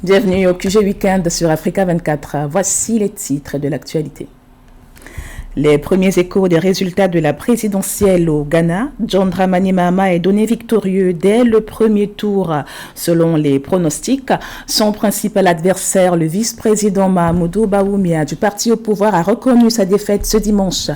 Bienvenue au QG Weekend sur Africa 24. Voici les titres de l'actualité. Les premiers échos des résultats de la présidentielle au Ghana. John Dramani Mahama est donné victorieux dès le premier tour selon les pronostics. Son principal adversaire, le vice-président Mahamudu Bawumia du parti au pouvoir, a reconnu sa défaite ce dimanche.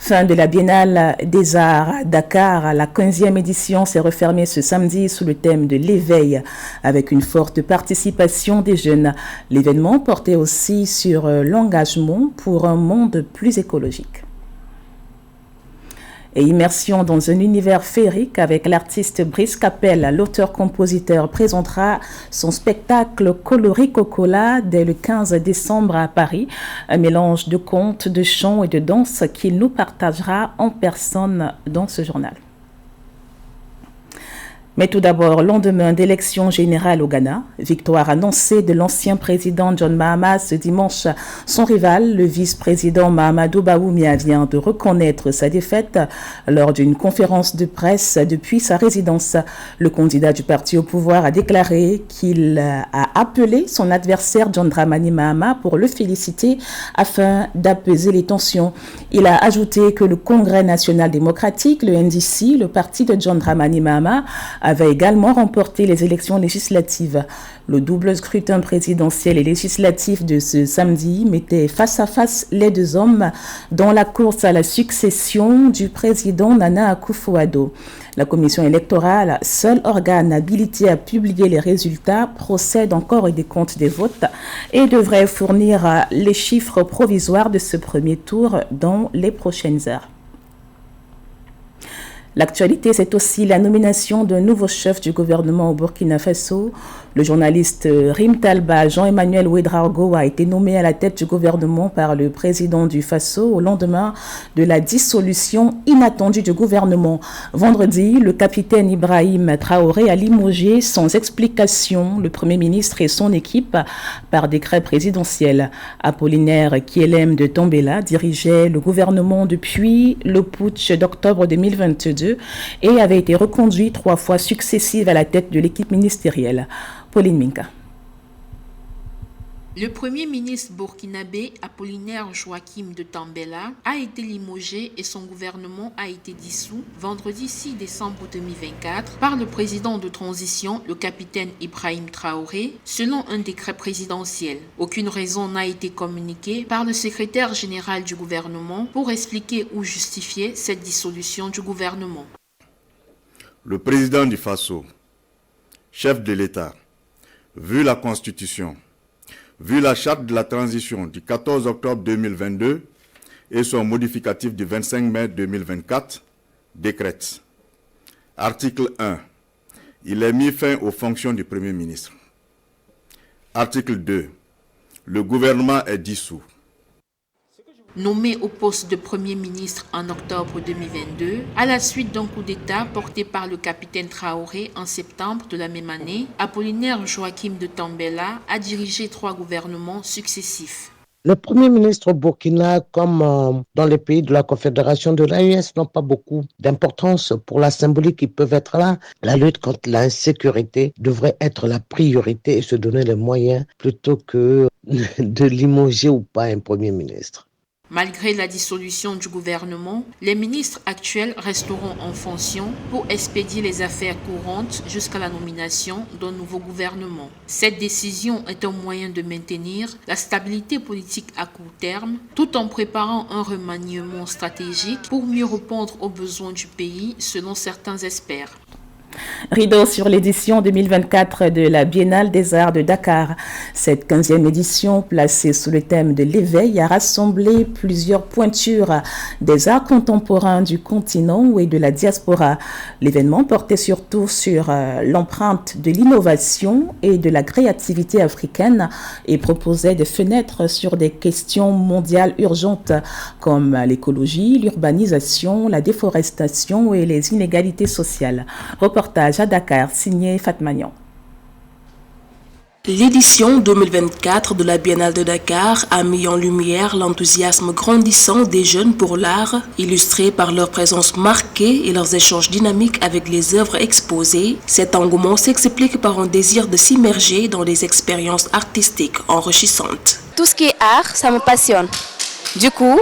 Fin de la Biennale des Arts à Dakar, la 15e édition s'est refermée ce samedi sous le thème de l'éveil, avec une forte participation des jeunes. L'événement portait aussi sur l'engagement pour un monde plus écologique. Et immersion dans un univers féerique avec l'artiste Brice Capel, l'auteur-compositeur présentera son spectacle Coloricocola dès le 15 décembre à Paris, un mélange de contes, de chants et de danse qu'il nous partagera en personne dans ce journal. Mais tout d'abord, lendemain d'élections générales au Ghana, victoire annoncée de l'ancien président John Mahama ce dimanche. Son rival, le vice-président Mahamudu Bawumia, vient de reconnaître sa défaite lors d'une conférence de presse depuis sa résidence. Le candidat du parti au pouvoir a déclaré qu'il a appelé son adversaire John Dramani Mahama pour le féliciter afin d'apaiser les tensions. Il a ajouté que le Congrès national démocratique, le NDC, le parti de John Dramani Mahama, avait également remporté les élections législatives. Le double scrutin présidentiel et législatif de ce samedi mettait face à face les deux hommes dans la course à la succession du président Nana Akufo-Addo. La commission électorale, seul organe habilité à publier les résultats, procède encore au décompte des votes et devrait fournir les chiffres provisoires de ce premier tour dans les prochaines heures. L'actualité, c'est aussi la nomination d'un nouveau chef du gouvernement au Burkina Faso. Le journaliste Rim Talba, Jean-Emmanuel Ouedraogo, a été nommé à la tête du gouvernement par le président du Faso au lendemain de la dissolution inattendue du gouvernement. Vendredi, le capitaine Ibrahim Traoré a limogé sans explication le Premier ministre et son équipe par décret présidentiel. Apollinaire Kielem de Tambela dirigeait le gouvernement depuis le putsch d'octobre 2022 et avait été reconduit 3 fois successives à la tête de l'équipe ministérielle. Pauline Minka. Le premier ministre burkinabé Apollinaire Joachim de Tambela a été limogé et son gouvernement a été dissous vendredi 6 décembre 2024 par le président de transition, le capitaine Ibrahim Traoré, selon un décret présidentiel. Aucune raison n'a été communiquée par le secrétaire général du gouvernement pour expliquer ou justifier cette dissolution du gouvernement. Le président du Faso, chef de l'État, vu la Constitution, vu la charte de la transition du 14 octobre 2022 et son modificatif du 25 mai 2024, décrète. Article 1. Il est mis fin aux fonctions du Premier ministre. Article 2. Le gouvernement est dissous. Nommé au poste de Premier ministre en octobre 2022, à la suite d'un coup d'État porté par le capitaine Traoré en septembre de la même année, Apollinaire Joachim de Tambela a dirigé 3 gouvernements successifs. Le Premier ministre au Burkina, comme dans les pays de la Confédération de l'AES, n'ont pas beaucoup d'importance pour la symbolique qui peuvent être là. La lutte contre l'insécurité devrait être la priorité et se donner les moyens plutôt que de limoger ou pas un Premier ministre. Malgré la dissolution du gouvernement, les ministres actuels resteront en fonction pour expédier les affaires courantes jusqu'à la nomination d'un nouveau gouvernement. Cette décision est un moyen de maintenir la stabilité politique à court terme, tout en préparant un remaniement stratégique pour mieux répondre aux besoins du pays, selon certains experts. Rideau sur l'édition 2024 de la Biennale des Arts de Dakar. Cette 15e édition, placée sous le thème de l'éveil, a rassemblé plusieurs pointures des arts contemporains du continent et de la diaspora. L'événement portait surtout sur l'empreinte de l'innovation et de la créativité africaine et proposait des fenêtres sur des questions mondiales urgentes comme l'écologie, l'urbanisation, la déforestation et les inégalités sociales. Reportage à Dakar, signé Fatmagnan. L'édition 2024 de la Biennale de Dakar a mis en lumière l'enthousiasme grandissant des jeunes pour l'art, illustré par leur présence marquée et leurs échanges dynamiques avec les œuvres exposées. Cet engouement s'explique par un désir de s'immerger dans des expériences artistiques enrichissantes. Tout ce qui est art, ça me passionne. Du coup,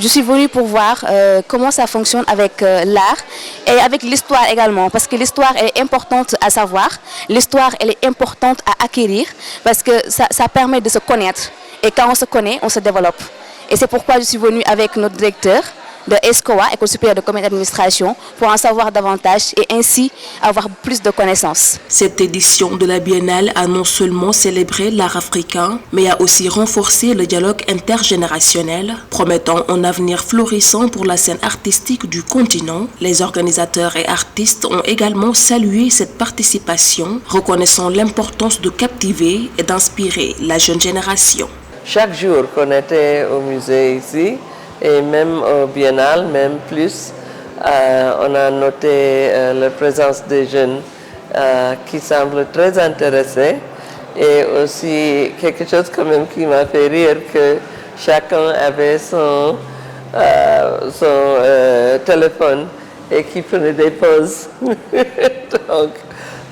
je suis venue pour voir comment ça fonctionne avec l'art et avec l'histoire également, parce que l'histoire est importante à savoir, l'histoire elle est importante à acquérir, parce que ça permet de se connaître. Et quand on se connaît, on se développe. Et c'est pourquoi je suis venue avec notre directeur de ESCOA, École supérieure de commerce et d'administration, pour en savoir davantage et ainsi avoir plus de connaissances. Cette édition de la Biennale a non seulement célébré l'art africain, mais a aussi renforcé le dialogue intergénérationnel, promettant un avenir florissant pour la scène artistique du continent. Les organisateurs et artistes ont également salué cette participation, reconnaissant l'importance de captiver et d'inspirer la jeune génération. Chaque jour qu'on était au musée ici, et même au Biennale, même plus, on a noté la présence des jeunes qui semblent très intéressés et aussi quelque chose quand même qui m'a fait rire, que chacun avait son téléphone et qui prenait des pauses. Donc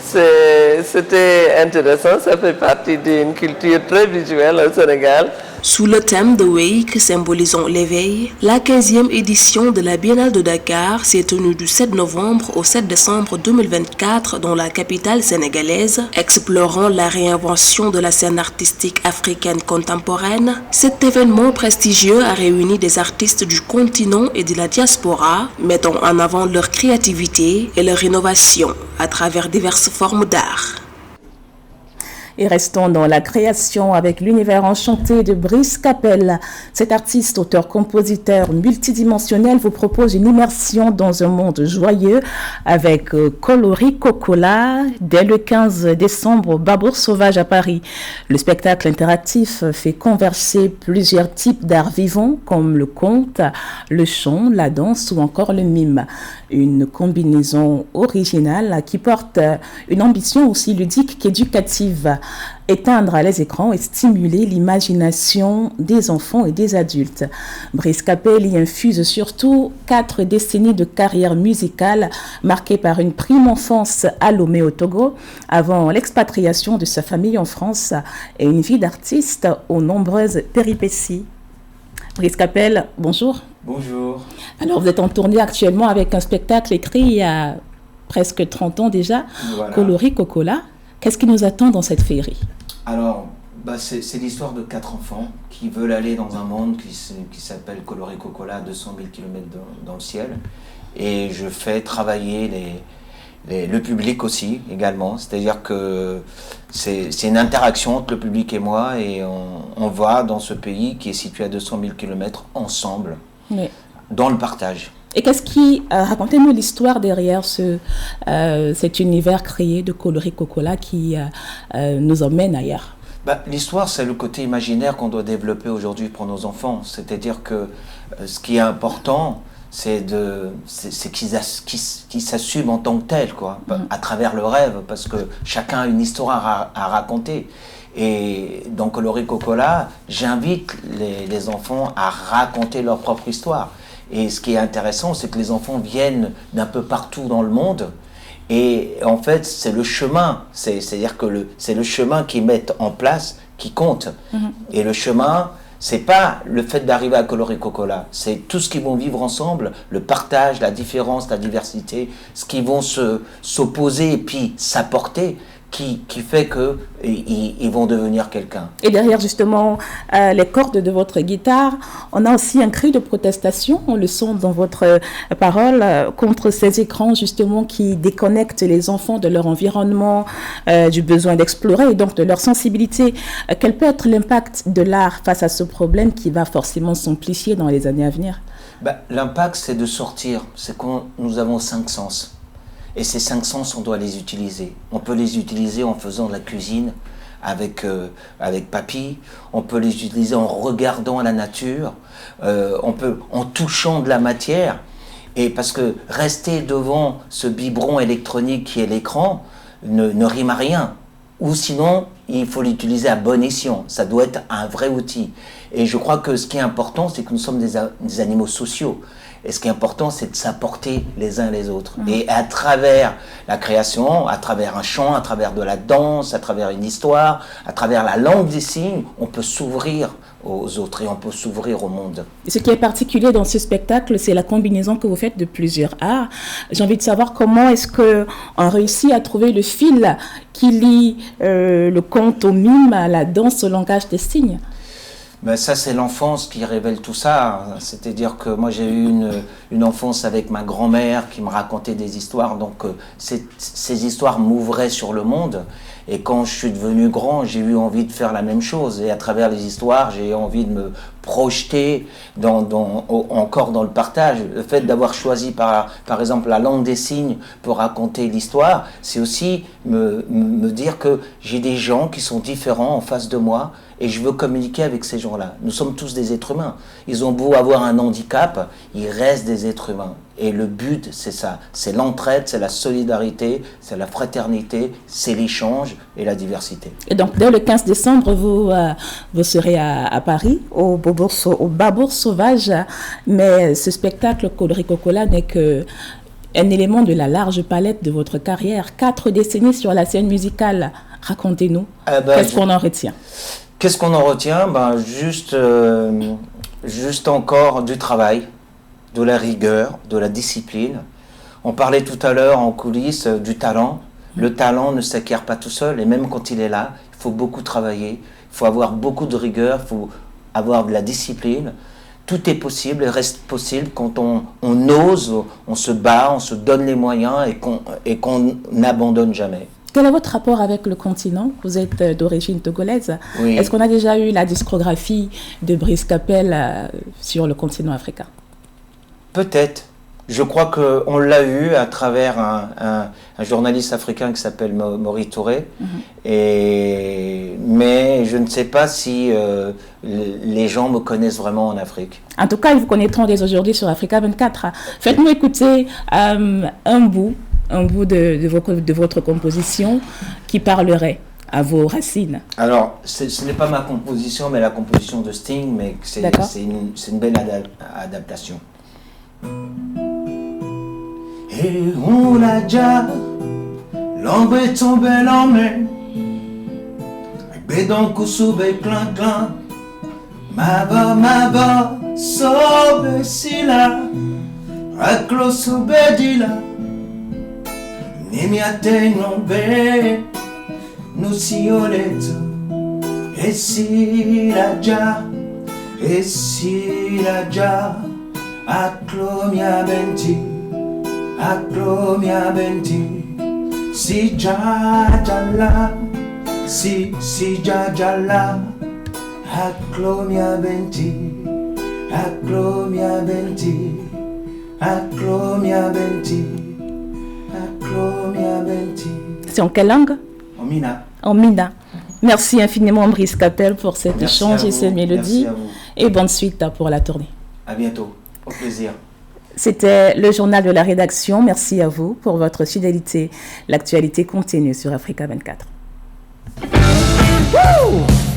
c'était intéressant, ça fait partie d'une culture très visuelle au Sénégal. Sous le thème de Wake, symbolisant l'éveil, la 15e édition de la Biennale de Dakar s'est tenue du 7 novembre au 7 décembre 2024 dans la capitale sénégalaise, explorant la réinvention de la scène artistique africaine contemporaine. Cet événement prestigieux a réuni des artistes du continent et de la diaspora, mettant en avant leur créativité et leur innovation à travers diverses formes d'art. Et restons dans la création avec l'univers enchanté de Brice Capel. Cet artiste, auteur, compositeur multidimensionnel vous propose une immersion dans un monde joyeux avec Coloris Cocola dès le 15 décembre au Babour Sauvage à Paris. Le spectacle interactif fait converger plusieurs types d'art vivants comme le conte, le chant, la danse ou encore le mime. Une combinaison originale qui porte une ambition aussi ludique qu'éducative. Éteindre les écrans et stimuler l'imagination des enfants et des adultes. Brice Capel y infuse surtout 4 décennies de carrière musicale marquées par une prime enfance à Lomé au Togo avant l'expatriation de sa famille en France et une vie d'artiste aux nombreuses péripéties. Brice Capel, bonjour. Bonjour. Alors vous êtes en tournée actuellement avec un spectacle écrit il y a presque 30 ans déjà, voilà. Coloris Cocola. Qu'est-ce qui nous attend dans cette féerie? Alors, c'est l'histoire de 4 enfants qui veulent aller dans un monde qui s'appelle Coloris Cocola à 200 000 km dans le ciel. Et je fais travailler le public aussi, également. C'est-à-dire que c'est une interaction entre le public et moi, et on va dans ce pays qui est situé à 200 000 km ensemble, oui, dans le partage. Et qu'est-ce qui... racontez-nous l'histoire derrière cet univers créé de Coloris Cocola qui nous emmène ailleurs. L'histoire, c'est le côté imaginaire qu'on doit développer aujourd'hui pour nos enfants. C'est-à-dire que ce qui est important, c'est qu'ils s'assument en tant que tels, quoi, à travers le rêve, parce que chacun a une histoire à raconter. Et dans Coloris Cocola, j'invite les enfants à raconter leur propre histoire. Et ce qui est intéressant, c'est que les enfants viennent d'un peu partout dans le monde. Et en fait, c'est le chemin. C'est-à-dire que c'est le chemin qu'ils mettent en place qui compte. Et le chemin, c'est pas le fait d'arriver à Coloris Cocola. C'est tout ce qu'ils vont vivre ensemble, le partage, la différence, la diversité, ce qu'ils vont s'opposer et puis s'apporter, qui fait qu'ils vont devenir quelqu'un. Et derrière justement les cordes de votre guitare, on a aussi un cri de protestation, on le sent dans votre parole, contre ces écrans justement qui déconnectent les enfants de leur environnement, du besoin d'explorer et donc de leur sensibilité. Quel peut être l'impact de l'art face à ce problème qui va forcément s'amplifier dans les années à venir? L'impact, c'est de sortir, c'est que nous avons 5 sens. Et ces 5 sens, on doit les utiliser. On peut les utiliser en faisant de la cuisine avec papy. On peut les utiliser en regardant la nature. On peut en touchant de la matière. Et parce que rester devant ce biberon électronique qui est l'écran ne rime à rien. ou sinon, il faut l'utiliser à bon escient. Ça doit être un vrai outil. Et je crois que ce qui est important, c'est que nous sommes des animaux sociaux. Et ce qui est important, c'est de s'apporter les uns les autres. Et à travers la création, à travers un chant, à travers de la danse, à travers une histoire, à travers la langue des signes, on peut s'ouvrir aux autres et on peut s'ouvrir au monde. Et ce qui est particulier dans ce spectacle, c'est la combinaison que vous faites de plusieurs arts. J'ai envie de savoir comment est-ce qu'on réussit à trouver le fil qui lie le conte au mime, à la danse, au langage des signes. Ben ça, c'est l'enfance qui révèle tout ça. C'est-à-dire que moi, j'ai eu une enfance avec ma grand-mère qui me racontait des histoires. Donc, ces histoires m'ouvraient sur le monde. Et quand je suis devenu grand, j'ai eu envie de faire la même chose. Et à travers les histoires, j'ai envie de me projeter encore dans le partage. Le fait d'avoir choisi, par exemple, la langue des signes pour raconter l'histoire, c'est aussi me dire que j'ai des gens qui sont différents en face de moi et je veux communiquer avec ces gens-là. Nous sommes tous des êtres humains. Ils ont beau avoir un handicap, ils restent des êtres humains. Et le but, c'est ça. C'est l'entraide, c'est la solidarité, c'est la fraternité, c'est l'échange et la diversité. Et donc, dès le 15 décembre, vous serez à Paris, au Babour Sauvage. Mais ce spectacle, Codricocola, n'est qu'un élément de la large palette de votre carrière. 4 décennies sur la scène musicale. Racontez-nous, qu'est-ce qu'on en retient? Qu'est-ce qu'on en retient? Juste encore du travail, de la rigueur, de la discipline. On parlait tout à l'heure en coulisses du talent. Le talent ne s'acquiert pas tout seul et même quand il est là, il faut beaucoup travailler, il faut avoir beaucoup de rigueur, il faut avoir de la discipline. Tout est possible et reste possible quand on ose, on se bat, on se donne les moyens et qu'on n'abandonne jamais. Quel est votre rapport avec le continent? Vous êtes d'origine togolaise. Oui. Est-ce qu'on a déjà eu la discographie de Brice Capel sur le continent africain? Peut-être. Je crois qu'on l'a eu à travers un journaliste africain qui s'appelle Maurice Touré. Mais je ne sais pas si les gens me connaissent vraiment en Afrique. En tout cas, ils vous connaîtront dès aujourd'hui sur Africa 24. Faites-nous écouter un bout de votre composition qui parlerait à vos racines. Alors, ce n'est pas ma composition, mais la composition de Sting, mais c'est une belle adaptation. Et on l'a déjà, l'ombre est tombée l'emmène, bédon koussoube clan clan, ma ba, sobe sila, aklo soube dila, nimi atenyon be, nous si oleto, et si la ja, aklo mia benti. Aklomia benti, si jajala, si jajala, aklomia benti, aklomia benti, aklomia benti, aklomia benti. C'est en quelle langue? En mina. En mina. Merci infiniment Brice Capel pour cet échange et ces mélodies. Et bonne suite pour la tournée. À bientôt. Au plaisir. C'était le journal de la rédaction. Merci à vous pour votre fidélité. L'actualité continue sur Africa 24. Woo!